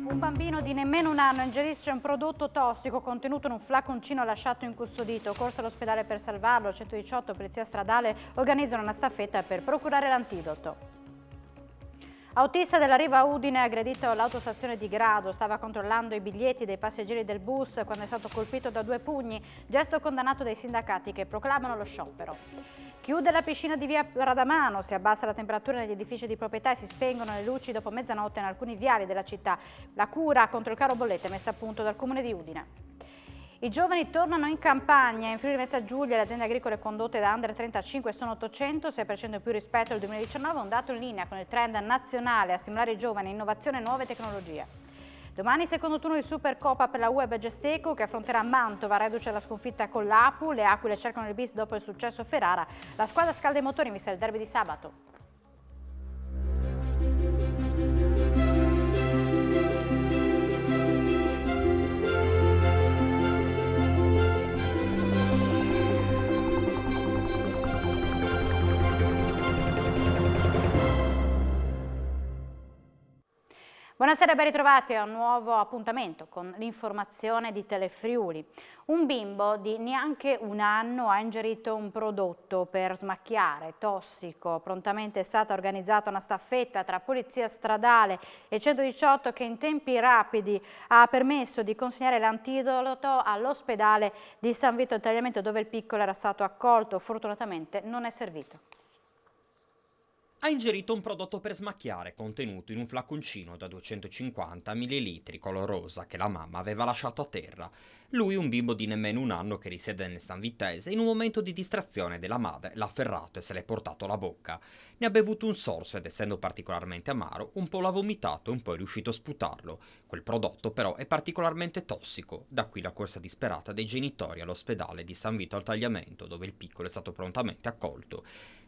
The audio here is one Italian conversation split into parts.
Un bambino di nemmeno un anno ingerisce un prodotto tossico contenuto in un flaconcino lasciato incustodito. Corso all'ospedale per salvarlo, 118, polizia stradale organizzano una staffetta per procurare l'antidoto. Autista della Riva Udine aggredito all'autostazione di Grado, stava controllando i biglietti dei passeggeri del bus quando è stato colpito da 2 pugni, gesto condannato dai sindacati che proclamano lo sciopero. Chiude la piscina di via Radamano, si abbassa la temperatura negli edifici di proprietà e si spengono le luci dopo mezzanotte in alcuni viali della città. La cura contro il caro bollette messa a punto dal comune di Udine. I giovani tornano in campagna. In Friuli Venezia Giulia le aziende agricole condotte da Under 35 sono 800, 6% in più rispetto al 2019, un dato in linea con il trend nazionale a stimolare i giovani, innovazione e nuove tecnologie. Domani secondo turno di Supercoppa per la Web Gesteco che affronterà Mantova, reduce alla sconfitta con l'Apu. Le Aquile cercano il bis dopo il successo Ferrara. La squadra scalda i motori in vista del derby di sabato. Buonasera e ben ritrovati a un nuovo appuntamento con l'informazione di Telefriuli. Un bimbo di neanche un anno ha ingerito un prodotto per smacchiare, tossico. Prontamente è stata organizzata una staffetta tra Polizia Stradale e 118 che in tempi rapidi ha permesso di consegnare l'antidoto all'ospedale di San Vito al Tagliamento dove il piccolo era stato accolto. Fortunatamente non è servito. Ha ingerito un prodotto per smacchiare contenuto in un flaconcino da 250 ml color rosa che la mamma aveva lasciato a terra. Lui, un bimbo di nemmeno un anno che risiede nel San Vitese, in un momento di distrazione della madre l'ha afferrato e se l'è portato alla bocca. Ne ha bevuto un sorso ed essendo particolarmente amaro, un po' l'ha vomitato e un po' è riuscito a sputarlo. Quel prodotto però è particolarmente tossico, da qui la corsa disperata dei genitori all'ospedale di San Vito al Tagliamento dove il piccolo è stato prontamente accolto.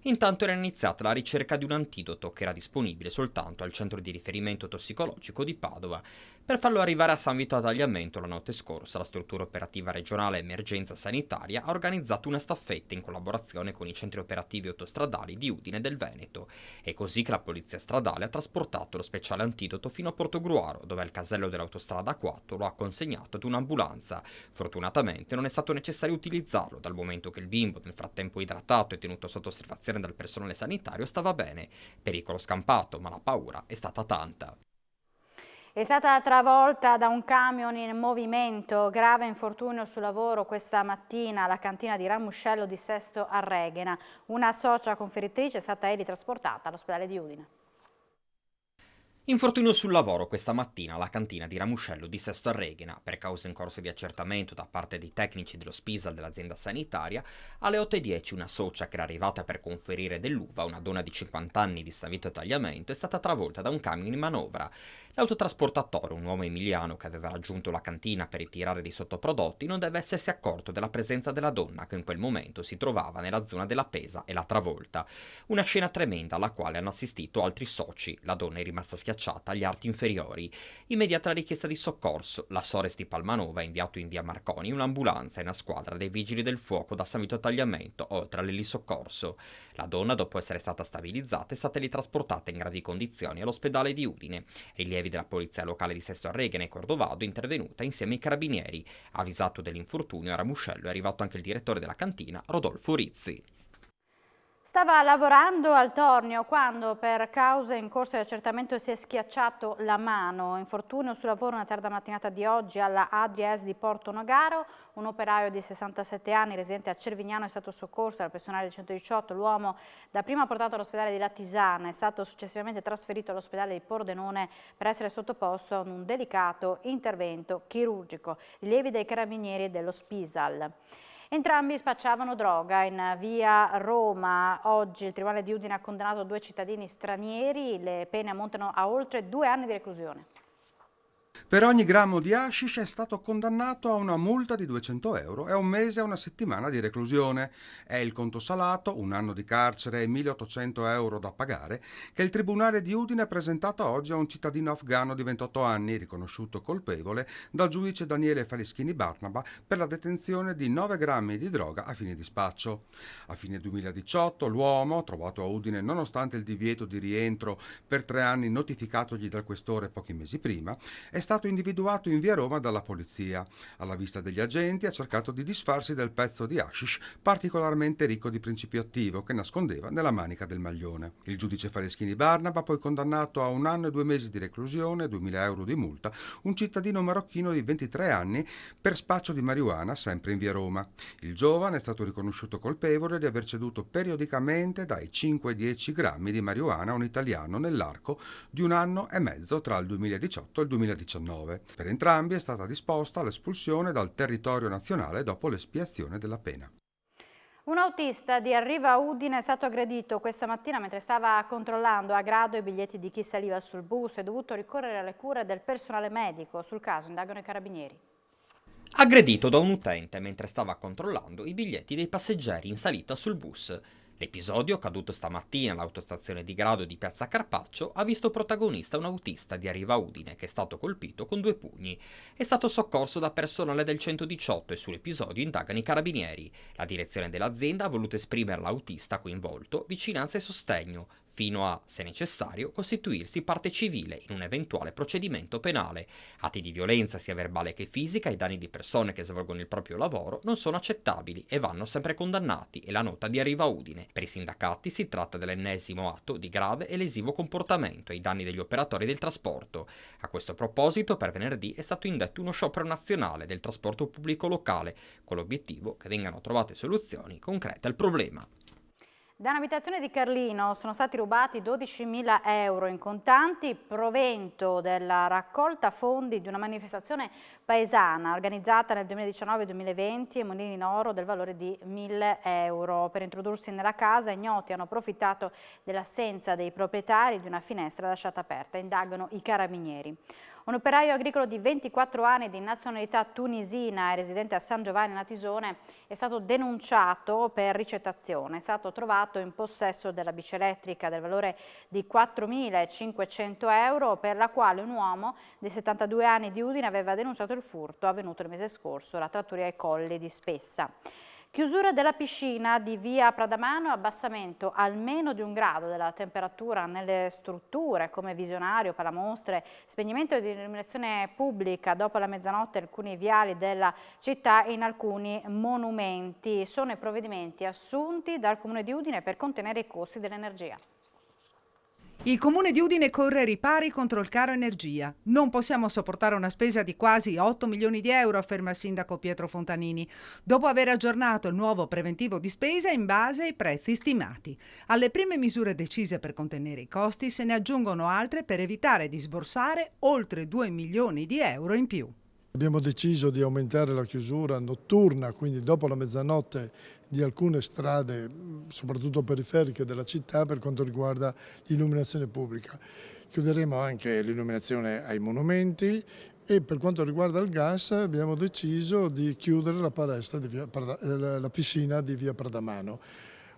Intanto era iniziata la ricerca di un antidoto che era disponibile soltanto al centro di riferimento tossicologico di Padova. Per farlo arrivare a San Vito a Tagliamento la notte scorsa la struttura operativa regionale emergenza sanitaria ha organizzato una staffetta in collaborazione con i centri operativi autostradali di Udine e del Veneto. È così che la polizia stradale ha trasportato lo speciale antidoto fino a Portogruaro, dove il casello dell'autostrada 4 lo ha consegnato ad un'ambulanza. Fortunatamente non è stato necessario utilizzarlo, dal momento che il bimbo, nel frattempo idratato e tenuto sotto osservazione dal personale sanitario, stava bene. Pericolo scampato, ma la paura è stata tanta. È stata travolta da un camion in movimento, grave infortunio sul lavoro questa mattina alla cantina di Ramuscello di Sesto a Reghena. Una socia conferitrice è stata trasportata all'ospedale di Udine. Infortunio sul lavoro questa mattina alla cantina di Ramuscello di Sesto a Reghena. Per causa in corso di accertamento da parte dei tecnici dello Spisal dell'azienda sanitaria, alle 8:10 una socia che era arrivata per conferire dell'uva, una donna di 50 anni di San Vito e Tagliamento, è stata travolta da un camion in manovra. L'autotrasportatore, un uomo emiliano che aveva raggiunto la cantina per ritirare dei sottoprodotti, non deve essersi accorto della presenza della donna che in quel momento si trovava nella zona della pesa e l'ha travolta. Una scena tremenda alla quale hanno assistito altri soci. La donna è rimasta schiacciata agli arti inferiori. Immediata richiesta di soccorso. La Sores di Palmanova ha inviato in via Marconi un'ambulanza e una squadra dei vigili del fuoco da San Vito Tagliamento, oltre all'elisoccorso. La donna, dopo essere stata stabilizzata, è stata ritrasportata in gravi condizioni all'ospedale di Udine. Rilievi della polizia locale di Sesto a Reghena e Cordovado intervenuta insieme ai carabinieri. Avvisato dell'infortunio a Ramuscello è arrivato anche il direttore della cantina, Rodolfo Rizzi. Stava lavorando al tornio quando per cause in corso di accertamento si è schiacciato la mano. Infortunio sul lavoro una tarda mattinata di oggi alla ADS di Porto Nogaro. Un operaio di 67 anni residente a Cervignano è stato soccorso dal personale del 118. L'uomo dapprima portato all'ospedale di Latisana è stato successivamente trasferito all'ospedale di Pordenone per essere sottoposto a un delicato intervento chirurgico. Rilievi dei carabinieri e dello Spisal. Entrambi spacciavano droga in via Roma. Oggi il Tribunale di Udine ha condannato 2 cittadini stranieri. Le pene ammontano a oltre 2 anni di reclusione. Per ogni grammo di hashish è stato condannato a una multa di 200 euro e a 1 mese e 1 settimana di reclusione. È il conto salato, 1 anno di carcere e 1.800 euro da pagare, che il Tribunale di Udine ha presentato oggi a un cittadino afghano di 28 anni, riconosciuto colpevole dal giudice Daniele Faleschini Barnaba per la detenzione di 9 grammi di droga a fine di spaccio. A fine 2018 l'uomo, trovato a Udine nonostante il divieto di rientro per 3 anni notificatogli dal questore pochi mesi prima, è stato individuato in via Roma dalla polizia. Alla vista degli agenti ha cercato di disfarsi del pezzo di hashish particolarmente ricco di principio attivo che nascondeva nella manica del maglione. Il giudice Faleschini Barnaba ha poi condannato a 1 anno e 2 mesi di reclusione e 2.000 euro di multa un cittadino marocchino di 23 anni per spaccio di marijuana sempre in via Roma. Il giovane è stato riconosciuto colpevole di aver ceduto periodicamente dai 5 ai 10 grammi di marijuana a un italiano nell'arco di 1 anno e mezzo tra il 2018 e il 2019. Per entrambi è stata disposta l'espulsione dal territorio nazionale dopo l'espiazione della pena. Un autista di Arriva Udine è stato aggredito questa mattina mentre stava controllando a grado i biglietti di chi saliva sul bus e è dovuto ricorrere alle cure del personale medico. Sul caso indagano i carabinieri. Aggredito da un utente mentre stava controllando i biglietti dei passeggeri in salita sul bus. L'episodio, accaduto stamattina all'autostazione di Grado di Piazza Carpaccio, ha visto protagonista un autista di Arriva Udine che è stato colpito con 2 pugni. È stato soccorso da personale del 118 e sull'episodio indagano i carabinieri. La direzione dell'azienda ha voluto esprimere all'autista coinvolto vicinanza e sostegno, fino a, se necessario, costituirsi parte civile in un eventuale procedimento penale. Atti di violenza sia verbale che fisica ai danni di persone che svolgono il proprio lavoro non sono accettabili e vanno sempre condannati, è la nota di Arriva Udine. Per i sindacati si tratta dell'ennesimo atto di grave e lesivo comportamento ai danni degli operatori del trasporto. A questo proposito, per venerdì è stato indetto uno sciopero nazionale del trasporto pubblico locale, con l'obiettivo che vengano trovate soluzioni concrete al problema. Da un'abitazione di Carlino sono stati rubati 12.000 euro in contanti, provento della raccolta fondi di una manifestazione paesana organizzata nel 2019-2020 e mulini in oro del valore di 1.000 euro. Per introdursi nella casa, ignoti hanno approfittato dell'assenza dei proprietari di una finestra lasciata aperta. Indagano i carabinieri. Un operaio agricolo di 24 anni di nazionalità tunisina e residente a San Giovanni Natisone è stato denunciato per ricettazione. È stato trovato in possesso della bici elettrica del valore di 4.500 euro per la quale un uomo di 72 anni di Udine aveva denunciato il furto avvenuto il mese scorso alla trattoria ai Colli di Spessa. Chiusura della piscina di via Pradamano e abbassamento almeno di 1 grado della temperatura nelle strutture come visionario, palamostre, spegnimento di illuminazione pubblica dopo la mezzanotte in alcuni viali della città e in alcuni monumenti. Sono i provvedimenti assunti dal Comune di Udine per contenere i costi dell'energia. Il Comune di Udine corre ai ripari contro il caro energia. Non possiamo sopportare una spesa di quasi 8 milioni di euro, afferma il sindaco Pietro Fontanini, dopo aver aggiornato il nuovo preventivo di spesa in base ai prezzi stimati. Alle prime misure decise per contenere i costi se ne aggiungono altre per evitare di sborsare oltre 2 milioni di euro in più. Abbiamo deciso di aumentare la chiusura notturna, quindi dopo la mezzanotte, di alcune strade, soprattutto periferiche della città, per quanto riguarda l'illuminazione pubblica. Chiuderemo anche l'illuminazione ai monumenti e per quanto riguarda il gas abbiamo deciso di chiudere la piscina di via Pradamano.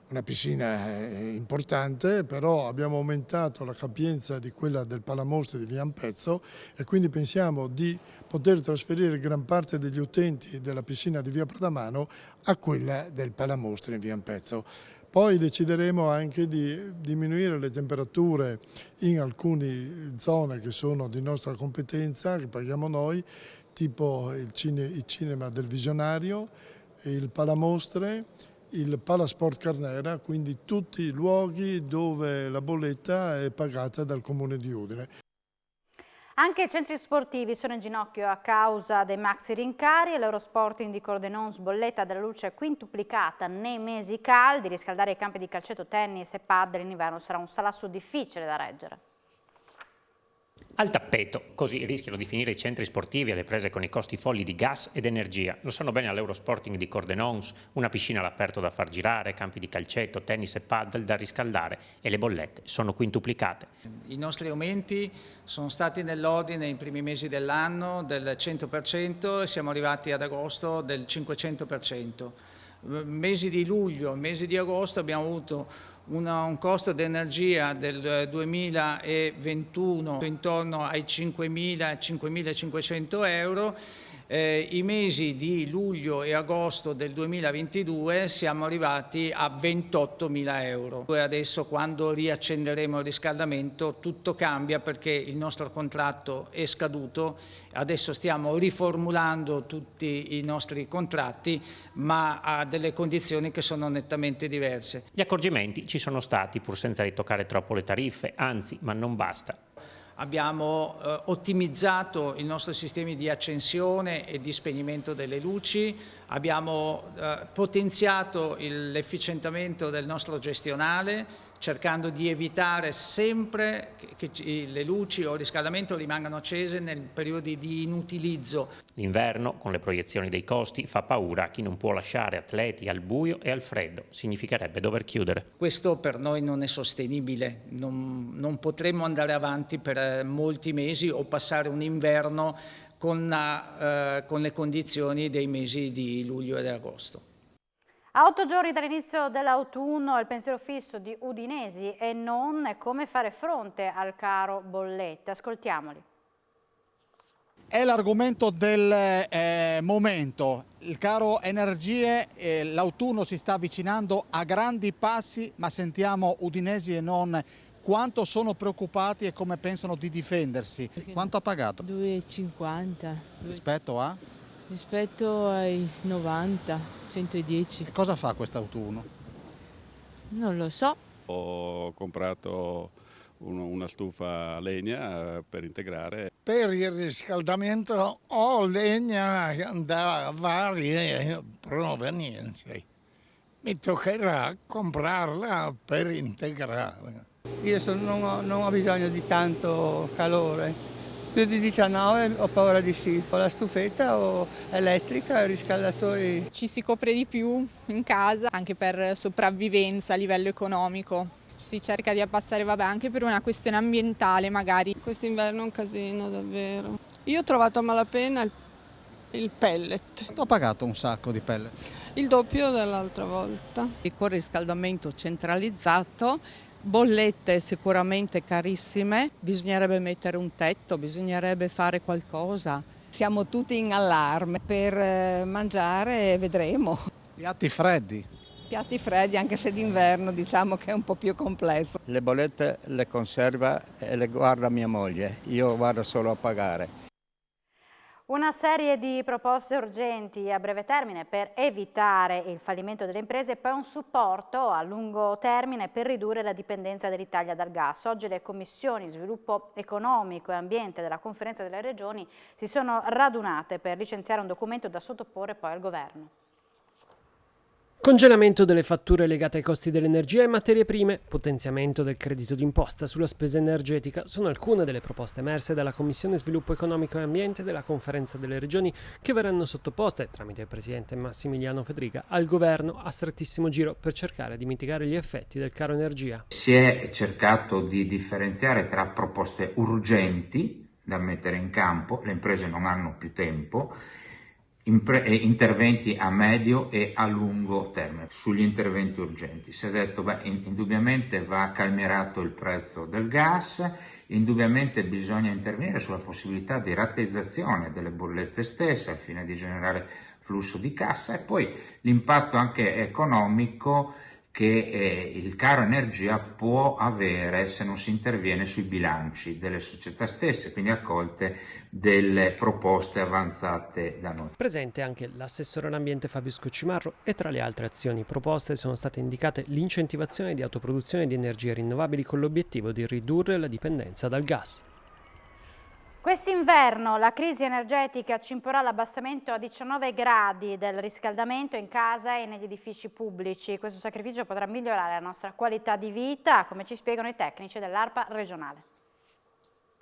Una piscina importante, però abbiamo aumentato la capienza di quella del palamostre di via Ampezzo e quindi pensiamo di poter trasferire gran parte degli utenti della piscina di via Pradamano a quella del palamostre in via Ampezzo. Poi decideremo anche di diminuire le temperature in alcune zone che sono di nostra competenza, che paghiamo noi, tipo il cinema del Visionario, il palamostre, il Palasport Carnera, quindi tutti i luoghi dove la bolletta è pagata dal Comune di Udine. Anche i centri sportivi sono in ginocchio a causa dei maxi rincari e l'Eurosporting di Cordenons bolletta della luce quintuplicata nei mesi caldi. Riscaldare i campi di calcetto, tennis e padel in inverno sarà un salasso difficile da reggere. Al tappeto, così rischiano di finire i centri sportivi alle prese con i costi folli di gas ed energia. Lo sanno bene all'Eurosporting di Cordenons, una piscina all'aperto da far girare, campi di calcetto, tennis e paddle da riscaldare e le bollette sono quintuplicate. I nostri aumenti sono stati nell'ordine nei primi mesi dell'anno del 100% e siamo arrivati ad agosto del 500%. Mesi di luglio, mesi di agosto abbiamo avuto un costo di energia del 2021 intorno ai 5.000-5.500 euro. I mesi di luglio e agosto del 2022 siamo arrivati a 28.000 euro. E adesso, quando riaccenderemo il riscaldamento, tutto cambia, perché il nostro contratto è scaduto. Adesso stiamo riformulando tutti i nostri contratti, ma a delle condizioni che sono nettamente diverse. Gli accorgimenti ci sono stati, pur senza ritoccare troppo le tariffe, anzi, ma non basta. Abbiamo ottimizzato i nostri sistemi di accensione e di spegnimento delle luci, abbiamo potenziato l'efficientamento del nostro gestionale, cercando di evitare sempre che le luci o il riscaldamento rimangano accese nel periodi di inutilizzo. L'inverno, con le proiezioni dei costi, fa paura a chi non può lasciare atleti al buio e al freddo. Significherebbe dover chiudere. Questo per noi non è sostenibile, non potremo andare avanti per molti mesi o passare un inverno con le condizioni dei mesi di luglio e di agosto. A 8 giorni dall'inizio dell'autunno il pensiero fisso di udinesi e non è come fare fronte al caro bollette. Ascoltiamoli. È l'argomento del momento. Il caro energie, l'autunno si sta avvicinando a grandi passi, ma sentiamo udinesi e non quanto sono preoccupati e come pensano di difendersi. Quanto ha pagato? 2,50. Rispetto a? Rispetto ai 90, 110. E cosa fa quest'autunno? Non lo so. Ho comprato una stufa a legna per integrare. Per il riscaldamento ho legna da varie provenienze. Mi toccherà comprarla per integrare. Io non ho bisogno di tanto calore. Più di 19 ho paura di sì. Ho la stufetta o elettrica e riscaldatori. Ci si copre di più in casa anche per sopravvivenza a livello economico. Si cerca di abbassare, anche per una questione ambientale magari. Quest'inverno è un casino davvero. Io ho trovato a malapena il pellet. Ho pagato un sacco di pellet. Il doppio dell'altra volta. Con riscaldamento centralizzato, bollette sicuramente carissime, bisognerebbe mettere un tetto, bisognerebbe fare qualcosa. Siamo tutti in allarme, per mangiare vedremo. Piatti freddi. Piatti freddi, anche se d'inverno diciamo che è un po' più complesso. Le bollette le conserva e le guarda mia moglie, io vado solo a pagare. Una serie di proposte urgenti a breve termine per evitare il fallimento delle imprese e poi un supporto a lungo termine per ridurre la dipendenza dell'Italia dal gas. Oggi le commissioni sviluppo economico e ambiente della Conferenza delle Regioni si sono radunate per licenziare un documento da sottoporre poi al Governo. Congelamento delle fatture legate ai costi dell'energia e materie prime, potenziamento del credito d'imposta sulla spesa energetica sono alcune delle proposte emerse dalla Commissione Sviluppo Economico e Ambiente della Conferenza delle Regioni che verranno sottoposte, tramite il Presidente Massimiliano Fedriga, al Governo a strettissimo giro per cercare di mitigare gli effetti del caro energia. Si è cercato di differenziare tra proposte urgenti da mettere in campo, le imprese non hanno più tempo, interventi a medio e a lungo termine. Sugli interventi urgenti si è detto indubbiamente va calmierato il prezzo del gas, indubbiamente bisogna intervenire sulla possibilità di rateizzazione delle bollette stesse al fine di generare flusso di cassa e poi l'impatto anche economico che il caro energia può avere se non si interviene sui bilanci delle società stesse, quindi accolte delle proposte avanzate da noi. Presente anche l'assessore all'ambiente Fabio Scoccimarro e tra le altre azioni proposte sono state indicate l'incentivazione di autoproduzione di energie rinnovabili con l'obiettivo di ridurre la dipendenza dal gas. Quest'inverno la crisi energetica ci imporrà l'abbassamento a 19 gradi del riscaldamento in casa e negli edifici pubblici. Questo sacrificio potrà migliorare la nostra qualità di vita, come ci spiegano i tecnici dell'ARPA regionale.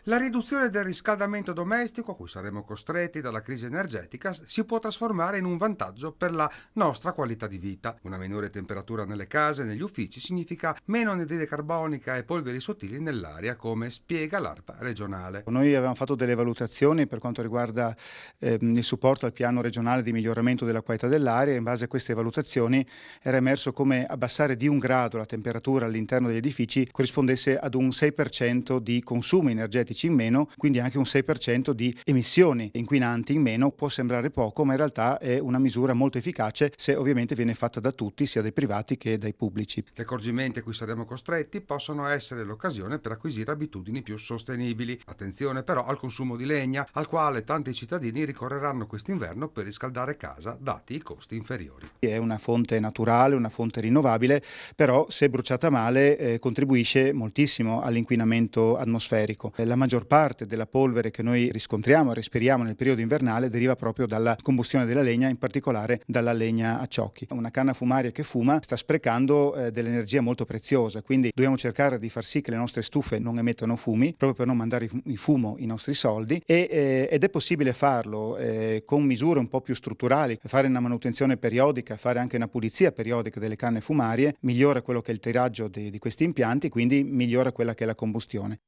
La riduzione del riscaldamento domestico, a cui saremo costretti dalla crisi energetica, si può trasformare in un vantaggio per la nostra qualità di vita. Una minore temperatura nelle case e negli uffici significa meno anidride carbonica e polveri sottili nell'aria, come spiega l'ARPA regionale. Noi avevamo fatto delle valutazioni per quanto riguarda il supporto al piano regionale di miglioramento della qualità dell'aria, e in base a queste valutazioni era emerso come abbassare di 1 grado la temperatura all'interno degli edifici corrispondesse ad un 6% di consumi energetici in meno, quindi anche un 6% di emissioni inquinanti in meno. Può sembrare poco, ma in realtà è una misura molto efficace se ovviamente viene fatta da tutti, sia dai privati che dai pubblici. Gli accorgimenti a cui saremo costretti possono essere l'occasione per acquisire abitudini più sostenibili. Attenzione però al consumo di legna, al quale tanti cittadini ricorreranno quest'inverno per riscaldare casa, dati i costi inferiori. È una fonte naturale, una fonte rinnovabile, però se bruciata male contribuisce moltissimo all'inquinamento atmosferico. La maggior parte della polvere che noi riscontriamo e respiriamo nel periodo invernale deriva proprio dalla combustione della legna, in particolare dalla legna a ciocchi. Una canna fumaria che fuma sta sprecando dell'energia molto preziosa, quindi dobbiamo cercare di far sì che le nostre stufe non emettano fumi, proprio per non mandare in fumo i nostri soldi, ed è possibile farlo con misure un po' più strutturali. Fare una manutenzione periodica, fare anche una pulizia periodica delle canne fumarie migliora quello che è il tiraggio di questi impianti, quindi migliora quella che è la combustione.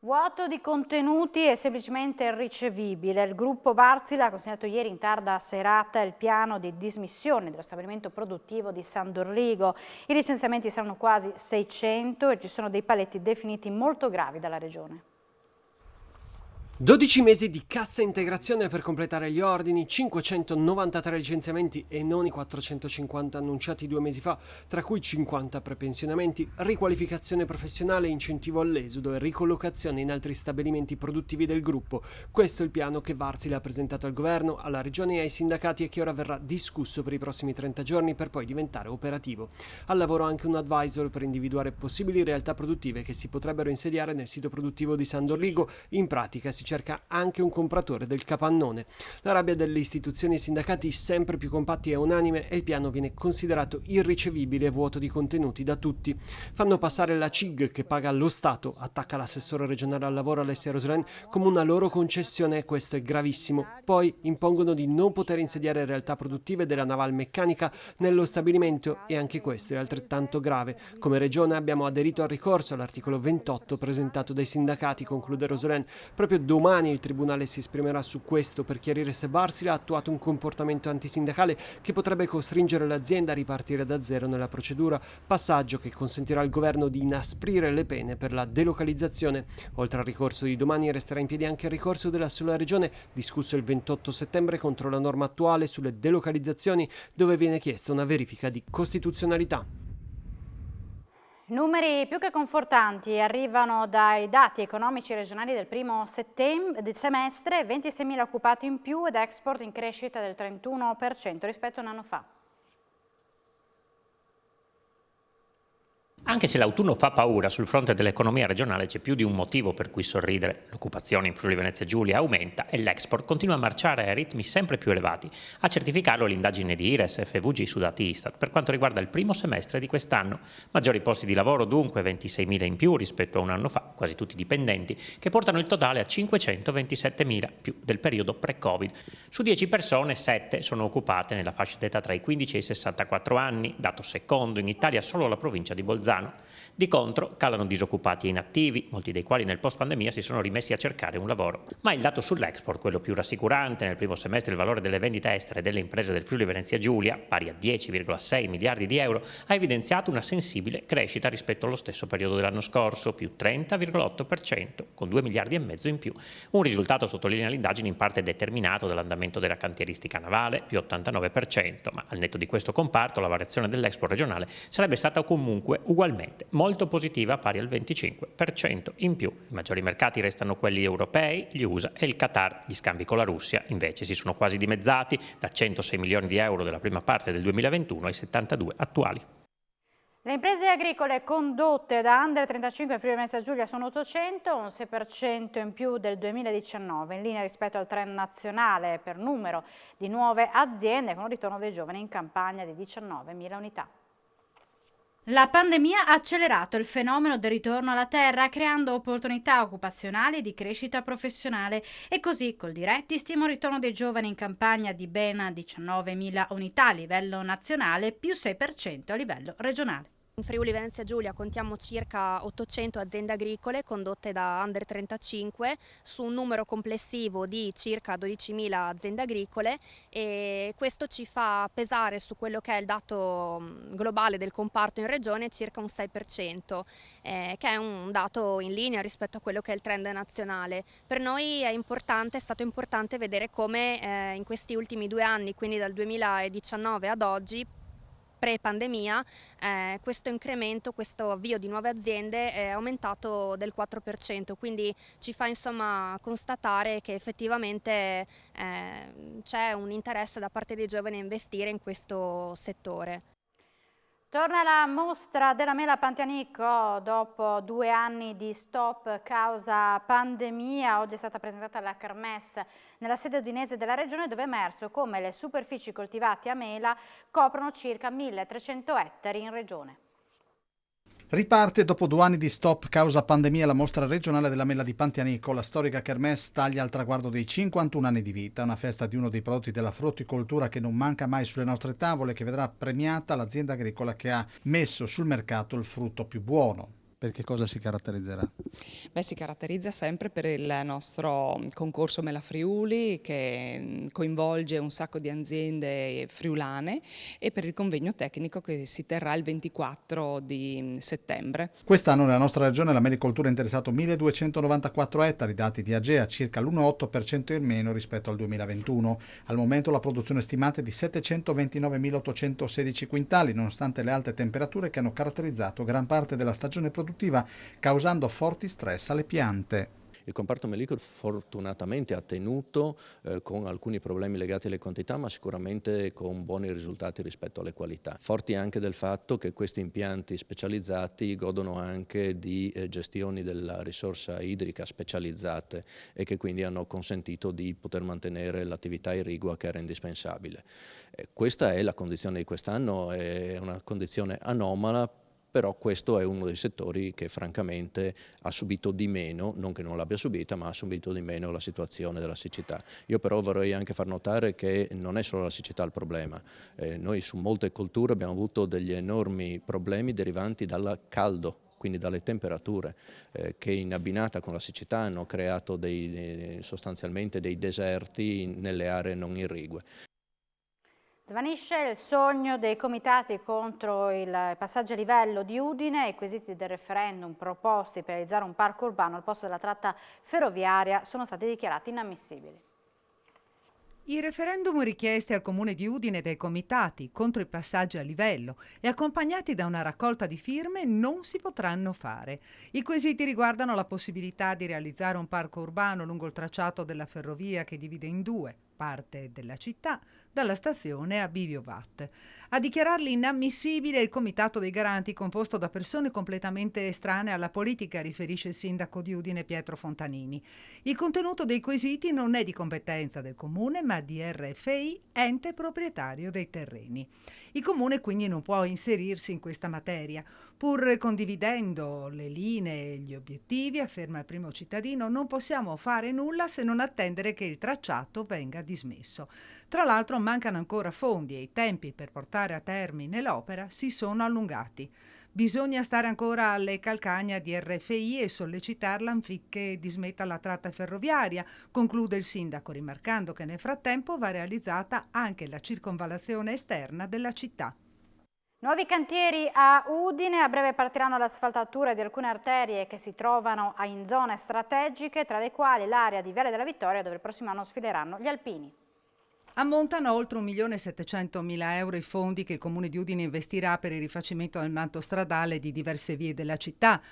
Vuoto di contenuti e semplicemente irricevibile. Il gruppo Wärtsilä ha consegnato ieri in tarda serata il piano di dismissione dello stabilimento produttivo di San Dorligo. I licenziamenti saranno quasi 600 e ci sono dei paletti definiti molto gravi dalla regione. 12 mesi di cassa integrazione per completare gli ordini, 593 licenziamenti e non i 450 annunciati 2 mesi fa, tra cui 50 prepensionamenti, riqualificazione professionale, incentivo all'esodo e ricollocazione in altri stabilimenti produttivi del gruppo. Questo è il piano che Wärtsilä ha presentato al governo, alla regione e ai sindacati e che ora verrà discusso per i prossimi 30 giorni per poi diventare operativo. Al lavoro anche un advisor per individuare possibili realtà produttive che si potrebbero insediare nel sito produttivo di San Dorligo. In pratica si cerca anche un compratore del capannone. La rabbia delle istituzioni e sindacati sempre più compatti è unanime e il piano viene considerato irricevibile e vuoto di contenuti da tutti. Fanno passare la CIG che paga lo Stato, attacca l'assessore regionale al lavoro Alessia Rosolin, come una loro concessione e questo è gravissimo. Poi impongono di non poter insediare realtà produttive della navalmeccanica nello stabilimento e anche questo è altrettanto grave. Come regione abbiamo aderito al ricorso all'articolo 28 presentato dai sindacati, conclude Rosolin. Proprio domani il Tribunale si esprimerà su questo per chiarire se Wärtsilä ha attuato un comportamento antisindacale che potrebbe costringere l'azienda a ripartire da zero nella procedura, passaggio che consentirà al governo di inasprire le pene per la delocalizzazione. Oltre al ricorso di domani resterà in piedi anche il ricorso della sola regione, discusso il 28 settembre contro la norma attuale sulle delocalizzazioni, dove viene chiesta una verifica di costituzionalità. Numeri più che confortanti arrivano dai dati economici regionali del primo semestre, 26.000 occupati in più ed export in crescita del 31% rispetto a un anno fa. Anche se l'autunno fa paura, sul fronte dell'economia regionale c'è più di un motivo per cui sorridere. L'occupazione in Friuli Venezia Giulia aumenta e l'export continua a marciare a ritmi sempre più elevati. A certificarlo l'indagine di IRES e FVG su dati Istat per quanto riguarda il primo semestre di quest'anno. Maggiori posti di lavoro dunque, 26.000 in più rispetto a un anno fa, quasi tutti dipendenti, che portano il totale a 527.000 più del periodo pre-Covid. Su 10 persone, 7 sono occupate nella fascia d'età tra i 15 e i 64 anni, dato secondo in Italia solo la provincia di Bolzano. Di contro calano disoccupati e inattivi, molti dei quali nel post-pandemia si sono rimessi a cercare un lavoro. Ma il dato sull'export, quello più rassicurante, nel primo semestre il valore delle vendite estere delle imprese del Friuli Venezia Giulia, pari a 10,6 miliardi di euro, ha evidenziato una sensibile crescita rispetto allo stesso periodo dell'anno scorso, più 30,8%, con 2 miliardi e mezzo in più. Un risultato, sottolinea l'indagine, in parte determinato dall'andamento della cantieristica navale, più 89%, ma al netto di questo comparto la variazione dell'export regionale sarebbe stata comunque ugualmente molto positiva, pari al 25% in più. I maggiori mercati restano quelli europei, gli USA e il Qatar. Gli scambi con la Russia invece si sono quasi dimezzati, da 106 milioni di euro della prima parte del 2021 ai 72 attuali. Le imprese agricole condotte da Under 35 in Friuli Venezia Giulia sono 800, un 6% in più del 2019, in linea rispetto al trend nazionale per numero di nuove aziende, con un ritorno dei giovani in campagna di 19.000 unità. La pandemia ha accelerato il fenomeno del ritorno alla terra, creando opportunità occupazionali e di crescita professionale, e così col Diretti stiamo il ritorno dei giovani in campagna di ben 19.000 unità a livello nazionale, più 6% a livello regionale. In Friuli Venezia Giulia contiamo circa 800 aziende agricole condotte da Under 35 su un numero complessivo di circa 12.000 aziende agricole, e questo ci fa pesare su quello che è il dato globale del comparto in regione circa un 6%, che è un dato in linea rispetto a quello che è il trend nazionale. Per noi è stato importante vedere come in questi ultimi 2 anni, quindi dal 2019 ad oggi, pre-pandemia, questo incremento, questo avvio di nuove aziende è aumentato del 4%, quindi ci fa insomma constatare che effettivamente c'è un interesse da parte dei giovani a investire in questo settore. Torna la mostra della mela a Pantianico dopo 2 anni di stop causa pandemia. Oggi è stata presentata alla Kermesse nella sede udinese della regione, dove è emerso come le superfici coltivate a mela coprono circa 1.300 ettari in regione. Riparte dopo 2 anni di stop causa pandemia la mostra regionale della mela di Pantianico. La storica Kermesse taglia al traguardo dei 51 anni di vita, una festa di uno dei prodotti della frutticoltura che non manca mai sulle nostre tavole, che vedrà premiata l'azienda agricola che ha messo sul mercato il frutto più buono. Per che cosa si caratterizzerà? Si caratterizza sempre per il nostro concorso Mela Friuli, che coinvolge un sacco di aziende friulane, e per il convegno tecnico che si terrà il 24 di settembre. Quest'anno nella nostra regione la melicoltura ha interessato 1.294 ettari, dati di Agea, circa l'1,8% in meno rispetto al 2021. Al momento la produzione stimata è di 729.816 quintali, nonostante le alte temperature che hanno caratterizzato gran parte della stagione produttiva, causando forti stress alle piante. Il comparto melicolo fortunatamente ha tenuto con alcuni problemi legati alle quantità, ma sicuramente con buoni risultati rispetto alle qualità. Forti anche del fatto che questi impianti specializzati godono anche di gestioni della risorsa idrica specializzate, e che quindi hanno consentito di poter mantenere l'attività irrigua che era indispensabile. Questa è la condizione di quest'anno, è una condizione anomala, però questo è uno dei settori che francamente ha subito di meno, non che non l'abbia subita, ma ha subito di meno la situazione della siccità. Io però vorrei anche far notare che non è solo la siccità il problema. Noi su molte colture abbiamo avuto degli enormi problemi derivanti dal caldo, quindi dalle temperature, che in abbinata con la siccità hanno creato sostanzialmente dei deserti nelle aree non irrigue. Svanisce il sogno dei comitati contro il passaggio a livello di Udine. I quesiti del referendum proposti per realizzare un parco urbano al posto della tratta ferroviaria sono stati dichiarati inammissibili. I referendum richiesti al Comune di Udine dai comitati contro i passaggi a livello e accompagnati da una raccolta di firme non si potranno fare. I quesiti riguardano la possibilità di realizzare un parco urbano lungo il tracciato della ferrovia che divide in 2 parte della città, dalla stazione a Bivio Vat. A dichiararli inammissibili è il Comitato dei Garanti, composto da persone completamente estranee alla politica, riferisce il sindaco di Udine Pietro Fontanini. Il contenuto dei quesiti non è di competenza del Comune, ma di RFI, ente proprietario dei terreni. Il Comune quindi non può inserirsi in questa materia. Pur condividendo le linee e gli obiettivi, afferma il primo cittadino, non possiamo fare nulla se non attendere che il tracciato venga dismesso. Tra l'altro mancano ancora fondi e i tempi per portare a termine l'opera si sono allungati. Bisogna stare ancora alle calcagna di RFI e sollecitarla affinché dismetta la tratta ferroviaria, conclude il sindaco, rimarcando che nel frattempo va realizzata anche la circonvallazione esterna della città. Nuovi cantieri a Udine, a breve partiranno l'asfaltatura di alcune arterie che si trovano in zone strategiche, tra le quali l'area di Viale della Vittoria, dove il prossimo anno sfileranno gli alpini. Ammontano a oltre 1.700.000 euro i fondi che il Comune di Udine investirà per il rifacimento del manto stradale di diverse vie della città,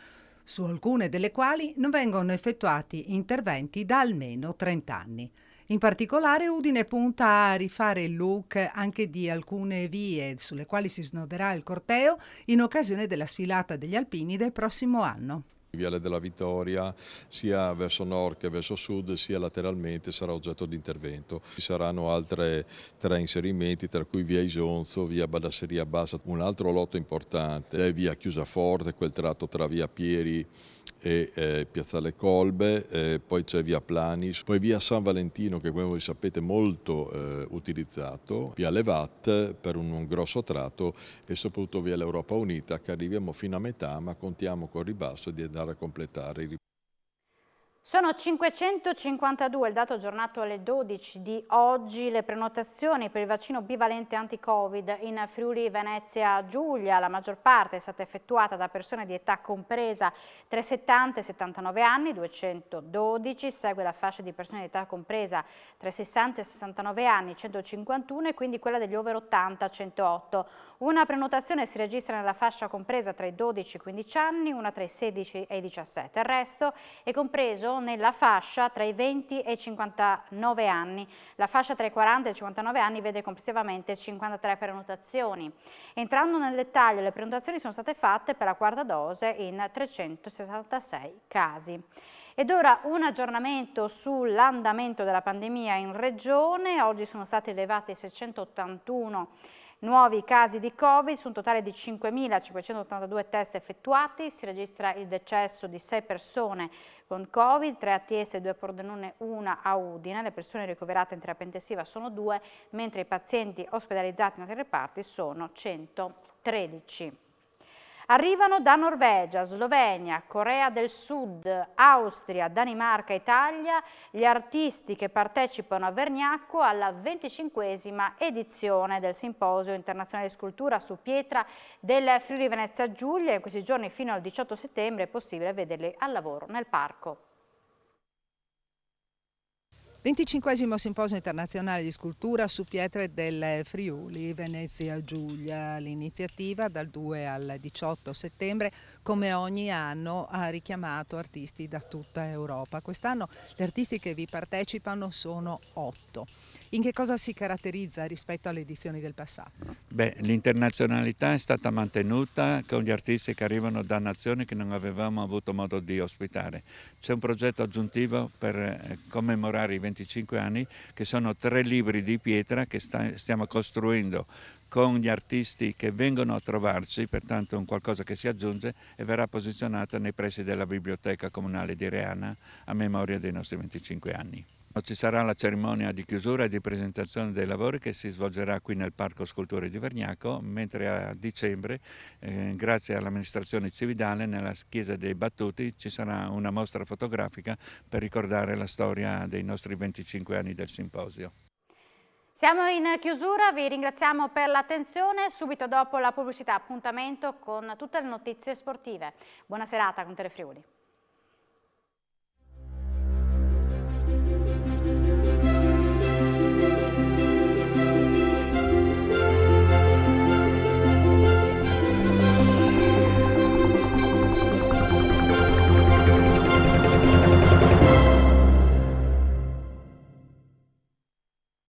su alcune delle quali non vengono effettuati interventi da almeno 30 anni. In particolare Udine punta a rifare il look anche di alcune vie sulle quali si snoderà il corteo in occasione della sfilata degli alpini del prossimo anno. Viale della Vittoria, sia verso nord che verso sud, sia lateralmente, sarà oggetto di intervento. Ci saranno altre 3 inserimenti, tra cui via Isonzo, via Badasseria Bassa. Un altro lotto importante è via Chiusaforte, quel tratto tra via Pieri e Piazzale Colbe, poi c'è via Planis, poi via San Valentino, che come voi sapete è molto utilizzato, via Levat per un grosso tratto e soprattutto via l'Europa Unita, che arriviamo fino a metà, ma contiamo con ribasso di andare a completare i. Sono 552 il dato aggiornato alle 12 di oggi, le prenotazioni per il vaccino bivalente anti-Covid in Friuli Venezia Giulia. La maggior parte è stata effettuata da persone di età compresa tra i 70 e i 79 anni, 212, segue la fascia di persone di età compresa tra i 60 e i 69 anni, 151 e quindi quella degli over 80, 108. Una prenotazione si registra nella fascia compresa tra i 12 e i 15 anni, una tra i 16 e i 17. Il resto è compreso nella fascia tra i 20 e i 59 anni. La fascia tra i 40 e i 59 anni vede complessivamente 53 prenotazioni. Entrando nel dettaglio, le prenotazioni sono state fatte per la quarta dose in 366 casi. Ed ora un aggiornamento sull'andamento della pandemia in regione. Oggi sono stati elevati 681 nuovi casi di Covid su un totale di 5.582 test effettuati. Si registra il decesso di 6 persone con Covid, 3 a Tieste, 2 a Pordenone, 1 a Udine. Le persone ricoverate in terapia intensiva sono 2, mentre i pazienti ospedalizzati in altri reparti sono 113. Arrivano da Norvegia, Slovenia, Corea del Sud, Austria, Danimarca, Italia gli artisti che partecipano a Vergnacco alla 25esima edizione del Simposio Internazionale di Scultura su Pietra del Friuli Venezia Giulia. In questi giorni fino al 18 settembre è possibile vederli al lavoro nel parco. 25esimo Simposio Internazionale di Scultura su Pietre del Friuli Venezia Giulia. L'iniziativa dal 2 al 18 settembre, come ogni anno, ha richiamato artisti da tutta Europa. Quest'anno gli artisti che vi partecipano sono 8. In che cosa si caratterizza rispetto alle edizioni del passato? L'internazionalità è stata mantenuta con gli artisti che arrivano da nazioni che non avevamo avuto modo di ospitare. C'è un progetto aggiuntivo per commemorare i 25 anni, che sono 3 libri di pietra che stiamo costruendo con gli artisti che vengono a trovarci, pertanto è un qualcosa che si aggiunge e verrà posizionata nei pressi della Biblioteca Comunale di Reana a memoria dei nostri 25 anni. Ci sarà la cerimonia di chiusura e di presentazione dei lavori che si svolgerà qui nel Parco Sculture di Vergnacco, mentre a dicembre, grazie all'amministrazione cividale, nella Chiesa dei Battuti ci sarà una mostra fotografica per ricordare la storia dei nostri 25 anni del simposio. Siamo in chiusura, vi ringraziamo per l'attenzione. Subito dopo la pubblicità, appuntamento con tutte le notizie sportive. Buona serata con Telefriuli.